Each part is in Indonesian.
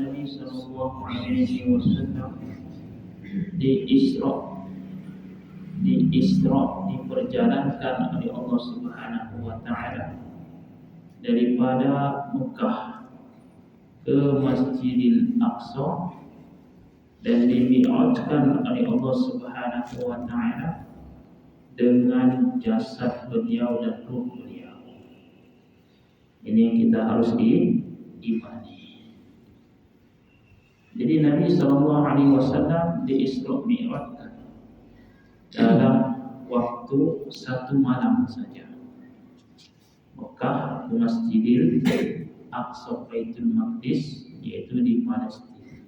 Nabi Sallallahu Alaihi Wasallam diperjalankan oleh Allah Subhanahu Wa Taala daripada Mekah ke Masjidil Aqsa dan dimi'rajkan oleh Allah Subhanahu Wa Taala dengan jasad beliau dan ruh beliau. Ini yang kita harus imani. Jadi Nabi Sallallahu Alaihi Wasallam di-Isra Mi'rajkan dalam waktu 1 malam saja. Mekah ke Masjidil Aqsa Baitul Maqdis, yaitu di Palestina,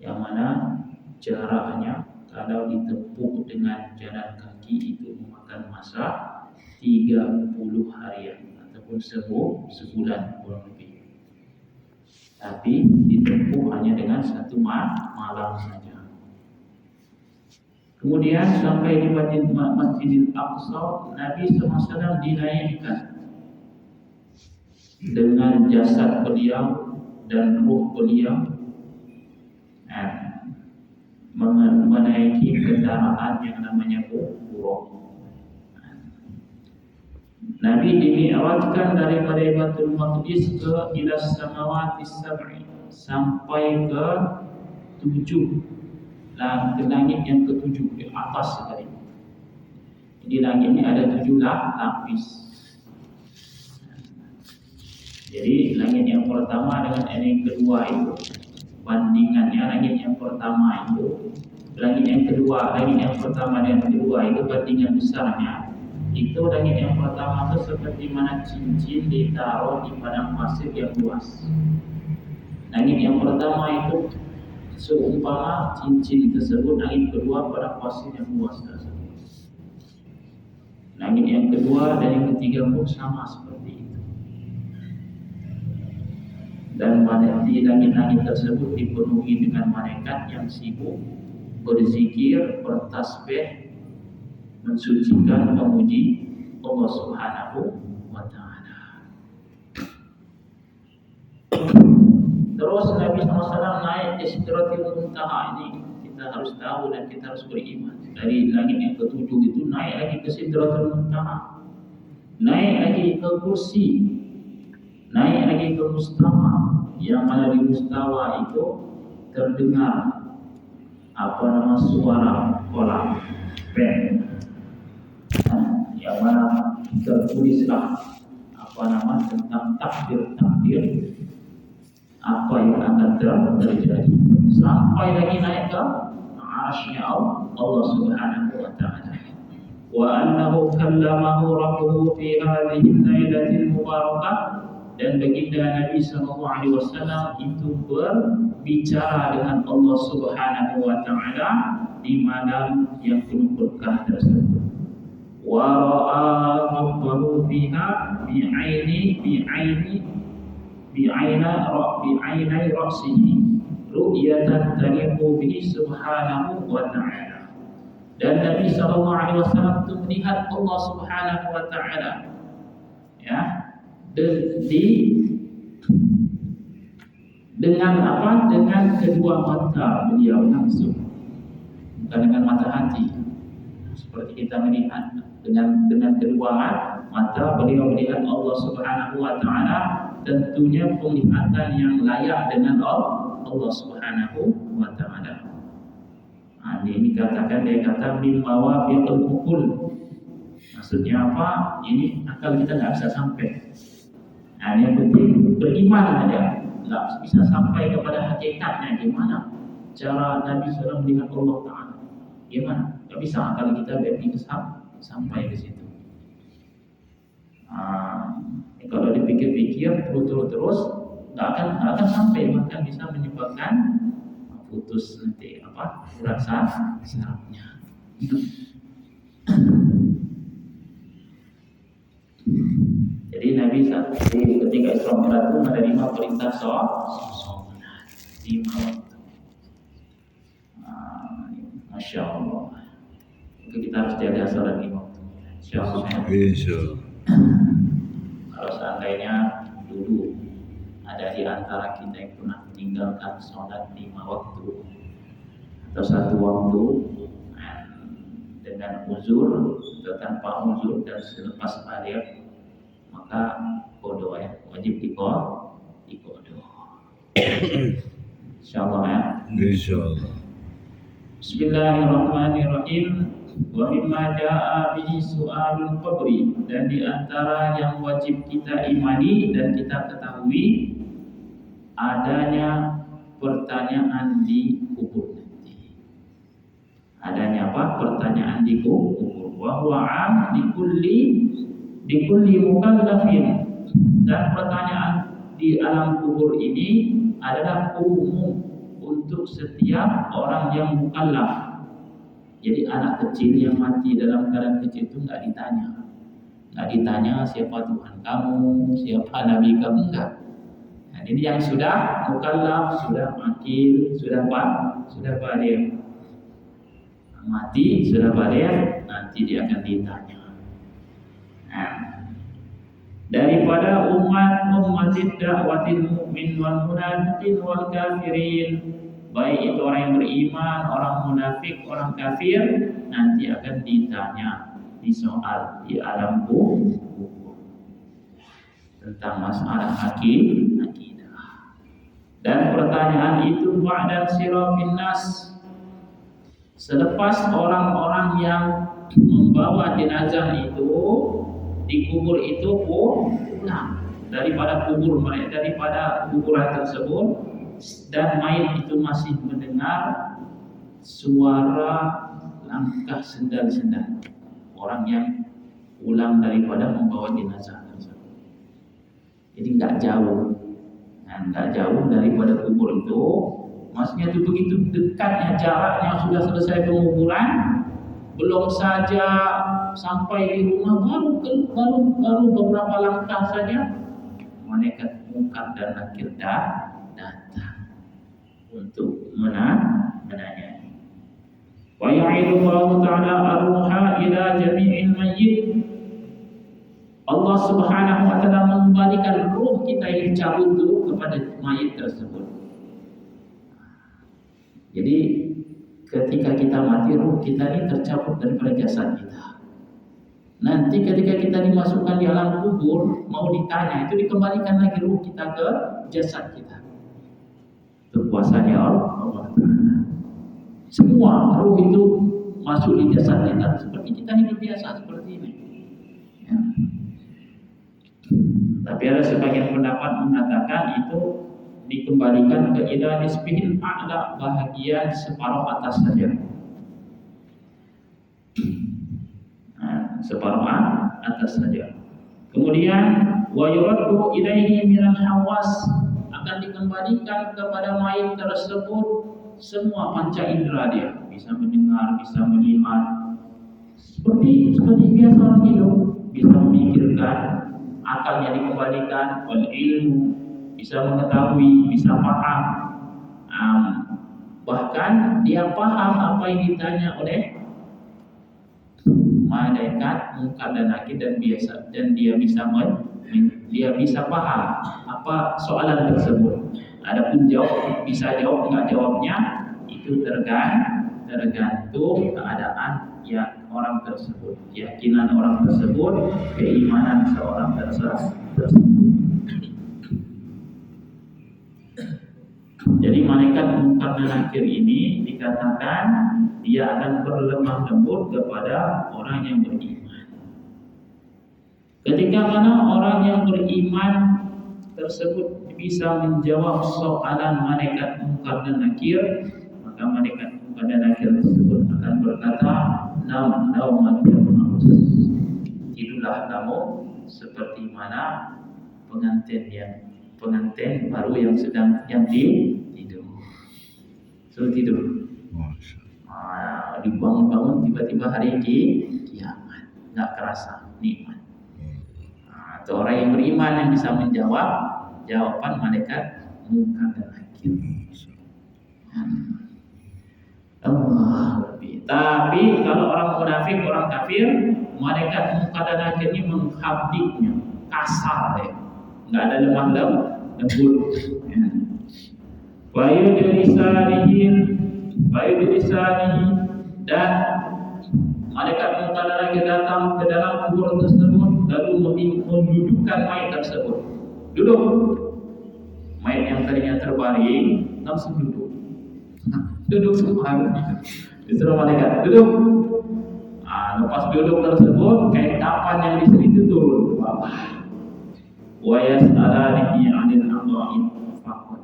yang mana jaraknya kalau ditempuh dengan jalan kaki itu memakan masa 30 harian ataupun sebulan kurang lebih. Tapi ditempuh hanya dengan 1 malam saja. Kemudian sampai di Masjidil Aqsa, Nabi SAW dinaikkan dengan jasad beliau dan ruh beliau, menaiki kendaraan yang namanya buraq. Nabi dimi'rajkan daripada Baitul Maqdis ke ila samawati sab'i, sampai ke 7 ke langit yang ke-7 di atas sekali. Jadi langit ini ada 7 lapis. Jadi langit yang pertama dengan yang kedua itu bandingannya, langit yang pertama itu langit yang kedua, langit yang pertama dan kedua itu bandingan besarnya. Itu langit yang pertama itu seperti mana cincin ditaruh di padang pasir yang luas. Langit yang pertama itu seumpama cincin tersebut, langit kedua pada pasir yang luas tersebut. Langit yang kedua dan yang ketiga pun sama seperti itu. Dan di langit-langit tersebut dipenuhi dengan malaikat yang sibuk berzikir, bertasbih, mensucikan, memuji Allah Subhanahu wa Ta'ala. Terus Nabi SAW naik ke Sidratil Muntaha. Ini kita harus tahu dan kita harus beriman. Dari langit yang ke-7 itu naik lagi ke Sidratil Muntaha, naik lagi ke kursi, naik lagi ke mustawa, yang mana di mustawa itu terdengar suara kolam pen, yang mana tertulislah tentang takdir apa yang akan terjadi, sampai lagi naik ke arsy Allah Subhanahu wa Ta'ala. Wa annahu kallamahu rabbuhu fi hadhihi al-lailatil mubarakah, dan baginda Nabi sallallahu alaihi wasallam itu berbicara dengan Allah Subhanahu wa Ta'ala di malam yang penuh berkah tersebut. Wa ra'a rabbahu fiha bi'ainai ra'sihi ru'yatan taliqu bihi subhanahu wa ta'ala. Dan Nabi sallallahu alaihi wasallam itu melihat Allah Subhanahu wa Ta'ala, ya, dengan kedua mata beliau langsung, bukan dengan mata hati seperti kita melihat. Dengan kedua mata beliau melihat Allah Subhanahu wa Ta'ala, tentunya penglihatan yang layak dengan Allah Subhanahu wa Ta'ala. Ini dikatakan, dia kata mimmawa fiqul ukul. Maksudnya apa? Ini akal kita nggak bisa sampai. Yang penting beriman aja, nggak bisa sampai kepada hakikatnya. Gimana cara Nabi SAW melihat Allah Ta'ala? Gimana? Nggak bisa akal kita bisa sampai ke situ. Kalau dipikir-pikir terus nggak akan sampai, bahkan bisa menyebabkan putus nanti rasa sarafnya. Jadi Nabi ketika Isra Mi'raj itu menerima perintah sholat 5 waktu. Masya Allah. Kita harus jaga sholat 5 waktu. Insya Allah. Kalau seandainya dulu ada di antara kita yang pernah meninggalkan sholat 5 waktu atau 1 waktu dengan uzur atau tanpa uzur dan selepas balik, maka qada ya, wajib diqada. Insyaallah ya. Insyaallah. Bismillahirrahmanirrahim. Wa mimma jaa bihi su'alul qabri, dan di antara yang wajib kita imani dan kita ketahui adanya pertanyaan di kubur nanti. Adanya apa? Pertanyaan di kubur. Wa huwa 'am di kulli mukallafin. Dan pertanyaan di alam kubur ini adalah umum untuk setiap orang yang mukallaf. Jadi anak kecil yang mati dalam keadaan kecil itu nggak ditanya siapa Tuhan kamu, siapa Nabi kamu, enggak. Nah, ini yang sudah mukallaf, sudah akil, sudah balik, mati sudah balik, nanti dia akan ditanya. Nah, daripada ummatin da'watil mu'min wal munafiqin wal kafirin, baik itu orang yang beriman, orang munafik, orang kafir, nanti akan ditanya di soal di alam kubur tentang masalah akidah. Dan pertanyaan itu ba'da sirafin nas, selepas orang-orang yang membawa jenazah itu di kubur itu pulang daripada kuburan tersebut, dan mayit itu masih mendengar suara langkah sendal-sendal orang yang pulang daripada membawa jenazah tersebut. Jadi nggak jauh daripada kubur itu. Maksudnya itu begitu dekatnya jaraknya, sudah selesai penguburan, belum saja sampai di rumah, baru beberapa langkah saja malaikat Munkar dan Nakir datang untuk menanya. Wa ya'idu Allah Ta'ala ar-ruha ila jami'il mayyit. Allah Subhanahu wa Ta'ala mengembalikan ruh kita yang dicabut itu kepada mayit tersebut. Jadi ketika kita mati, ruh kita ini tercabut daripada jasad kita. Nanti ketika kita dimasukkan di alam kubur, mau ditanya, itu dikembalikan lagi ruh kita ke jasad kita. Itu kuasanya Allah Ta'ala. Semua ruh itu masuk di jasad kita, seperti kita hidup biasa seperti ini ya. Tapi ada sebagian pendapat mengatakan itu dikembalikan ke ila nisbihil a'la, bahagian separuh atas saja. Separuh atas saja. Kemudian wa yuraddu ilaihi minal hawas, akan dikembalikan kepada mayit tersebut semua panca indera dia, bisa mendengar, bisa melihat, seperti biasa orang hidup, bisa memikirkan, akalnya dikembalikan, wal ilmu, bisa mengetahui, bisa paham, bahkan dia paham apa yang ditanya oleh malaikat Munkar dan Nakir, dan dia bisa paham apa soalan tersebut. Adapun bisa jawab nggak jawabnya itu tergantung keadaan ya orang tersebut, keyakinan orang tersebut, keimanan seorang tersebut. Jadi malaikat Munkar dan Nakir ini dikatakan dia akan berlemah lembut kepada orang yang beriman. Ketika mana orang yang beriman tersebut bisa menjawab soalan malaikat Munkar dan Nakir, maka malaikat Munkar dan Nakir tersebut akan berkata, tidurlah kamu seperti mana pengantin baru yang sedang tidur. Suruh tidur. Dibangun-bangun tiba-tiba hari kiamat, nggak kerasa nikmat. Atau orang yang beriman yang bisa menjawab jawaban malaikat Munkar dan Nakir. Tapi kalau orang munafik, orang kafir, malaikat Munkar dan Nakir ini menghabdiknya, kasar ya, nggak ada lemah lembut. Fayudrisanihi, dan malaikat munkar dan nakir datang ke dalam kubur tersebut lalu mendudukkan mayat tersebut. Duduk. Mayat yang tadinya terbaring langsung duduk. Duduk semua. Disuruh malaikat duduk. Lepas duduk tersebut, kain kapan yang diseliti turun ke bawah. Wa yas'alanihi 'anil a'dha'i faqat.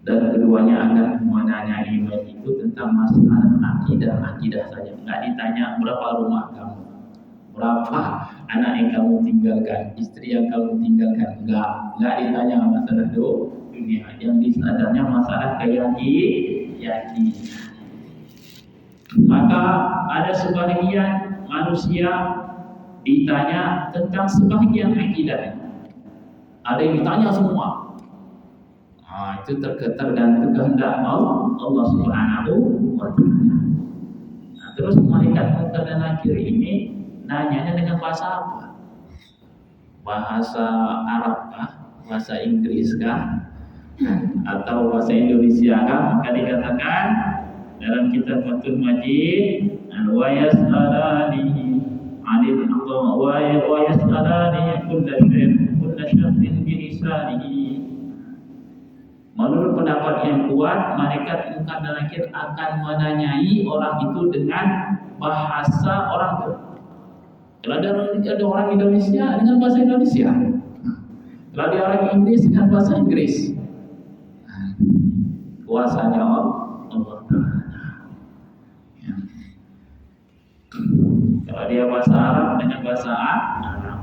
Dan keduanya akan menanyai mayat itu tentang masalah akidah saja. Enggak ditanya berapa rumah kamu, berapa anak yang kamu tinggalkan, istri yang kamu tinggalkan. Enggak ditanya masalah dunia. Yang ditanya masalah keyakinan. Maka ada sebahagian manusia ditanya tentang sebahagian akidah. Ada yang ditanya semua. Itu tergantung kehendak Allah Subhanahu wa Ta'ala. Terus malaikat munkar dan nakir ini nanyanya dengan bahasa apa? Bahasa Arab kah? Bahasa Inggris kah? Atau bahasa Indonesia kah? Maka dikatakan dalam kitab Fathul Majid, wa yas'alanihi 'anil a'dha'i wa yas'alanihi kullu syai'in bi lisanihi. Menurut pendapat yang kuat, malaikat munkar dan nakir akan menanyai orang itu dengan bahasa orang itu. Kalau ada orang Indonesia dengan bahasa Indonesia, kalau ada orang Inggris dengan bahasa Inggris. Kuasanya Allah Ta'ala. Kalau dia bahasa Arab dengan bahasa Arab.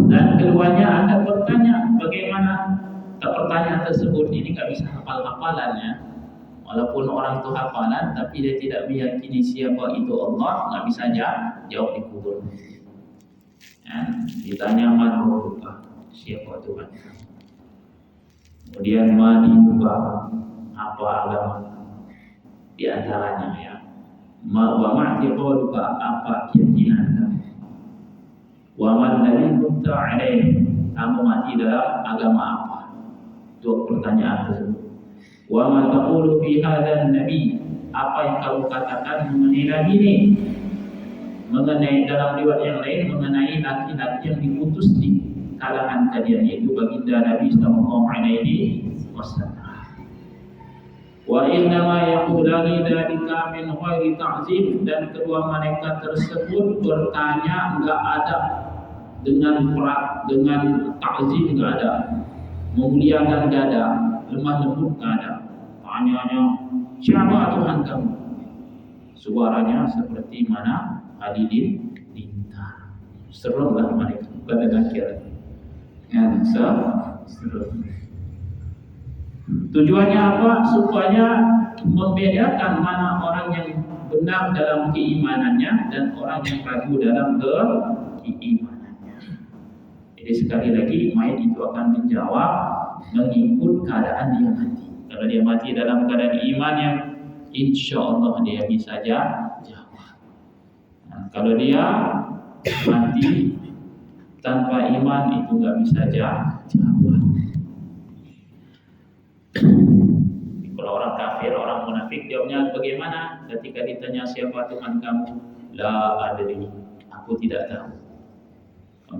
Dan keduanya akan bertanya bagaimana. Pertanyaan tersebut ini nggak bisa hafal-hafalannya. Walaupun orang itu hafalan, tapi dia tidak meyakini siapa itu Allah, nggak bisa jawab di kubur. Ditanya man rabbuka, siapa Tuhan? Kemudian man dinuka, apa agama? Di antaranya wa ma'tiqaduka, apa keyakinan kamu? Wa man ladzi kunta 'alaihi, kamu mati dalam agama apa? Dua pertanyaan tersebut. Wa ma taqulu fi hadzal nabi, apa yang kamu katakan mengenai nabi ini? Mengenai dalam riwayat yang lain mengenai laki-laki yang diutus di kalangan kalian, yaitu baginda Nabi sallallahu alaihi wasallam. Wa inna ma yaqulani dzalika min ghairi ta'zim, dan kedua malaikat tersebut bertanya enggak ada dengan ta'zim, enggak ada memuliakan, enggak ada lemah lembut, enggak ada. Hanya siapa Tuhan kamu? Suaranya seperti mana Halilin bintang. Serulah mereka pada nakir. Seru. Tujuannya apa? Supaya membedakan mana orang yang benar dalam keimanannya dan orang yang ragu dalam keimanannya. Jadi sekali lagi mayat itu akan menjawab mengikut keadaan dia mati. Kalau dia mati dalam keadaan iman, yang insya Allah dia bisa jawab. Kalau dia mati tanpa iman, itu nggak bisa jawab. Kalau orang kafir, orang munafik, jawabnya bagaimana? Ketika ditanya siapa Tuhan kamu, la adri, aku tidak tahu.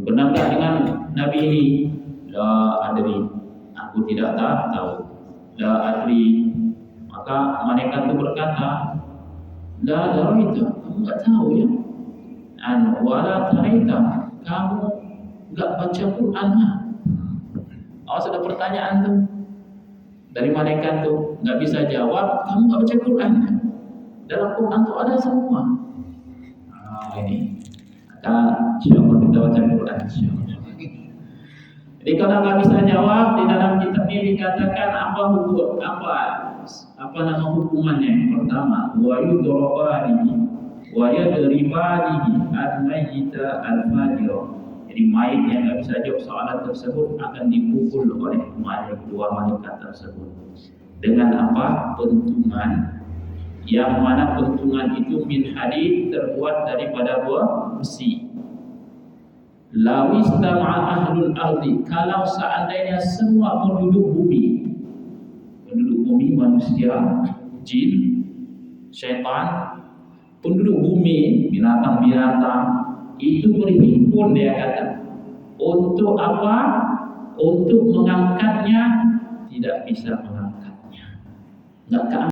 Benar tak dengan Nabi ini? La adri, aku tidak tahu. La adri. Maka malaikat itu berkata, la daraita, kamu enggak tahu ya. Wala taraita, kamu enggak baca Quran. Awas, ada pertanyaan tuh dari malaikat tuh, enggak bisa jawab, kamu enggak baca Quran. Dalam Quran tuh ada semua. Ini insyaallah kita baca Quran insyaallah. Jadi kalau nggak bisa jawab, di dalam kitab ini dikatakan apa nama hukumannya? Yang pertama, wa yudrabani wa yadribani al-mayyita al-fajira. Jadi mayit yang nggak bisa jawab soalan tersebut akan dipukul oleh dua malaikat tersebut dengan apa? Pentungan, yang mana pentungan itu min hadid, terbuat daripada besi. Lawis tama'a ahlul ardi, kalau seandainya semua penduduk bumi manusia, jin, syaitan, penduduk bumi, binatang-binatang itu berhimpun, dia kata, untuk apa? Untuk mengangkatnya, tidak bisa mengangkatnya. Enggak